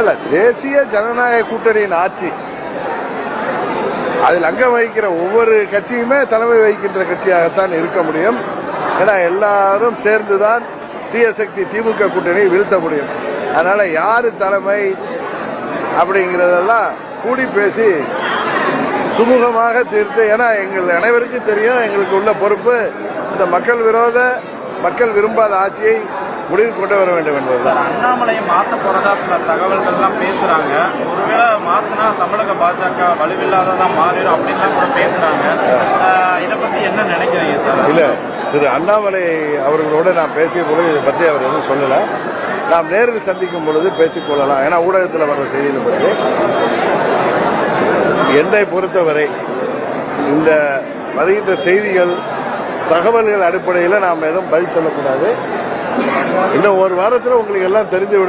இல்ல தேசிய ஜனநாயக கூட்டணியின் ஆட்சி அதில் அங்கம் வகிக்கிற ஒவ்வொரு கட்சியுமே தலைமை வகிக்கின்ற கட்சியாகத்தான் இருக்க முடியும். ஏன்னா எல்லாரும் சேர்ந்துதான் தீய சக்தி திமுக கூட்டணியை வீழ்த்த முடியும். அதனால யாரு தலைமை அப்படிங்கறதெல்லாம் கூடி பேசி சுமூகமாக தீர்த்து, ஏன்னா எங்கள் அனைவருக்கும் தெரியும் எங்களுக்கு உள்ள பொறுப்பு இந்த மக்கள் விரோத மக்கள் விரும்பாத ஆட்சியை முடிவு கொண்டு வர வேண்டும் என்பதுதான். அண்ணாமலையை மாற்ற போறதா சில தகவல்கள் எல்லாம் பேசுறாங்க. ஒருவேளை மாத்தினா தமிழக பாஜக வலுவில்லாததா மாறிடும் அப்படின்னு கூட பேசுறாங்க. இதை பத்தி என்ன நினைக்கிறீங்க சார்? இல்ல, திரு அண்ணாமலை அவர்களோடு நான் பேசிய பொழுது இதை பற்றி அவர் எதுவும் சொல்லல. நாம் நேரில் சந்திக்கும் பொழுது பேசிக்கொள்ளலாம். ஏன்னா ஊடகத்தில் வர்ற செய்திகளை பற்றி என்னை பொறுத்தவரை இந்த வருகின்ற செய்திகள் தகவல்கள் அடிப்படையில் நாம் எதுவும் பதில் சொல்லக்கூடாது. இன்னும் ஒரு வாரத்தில் உங்களுக்கு எல்லாம் தெரிந்துவிடும்.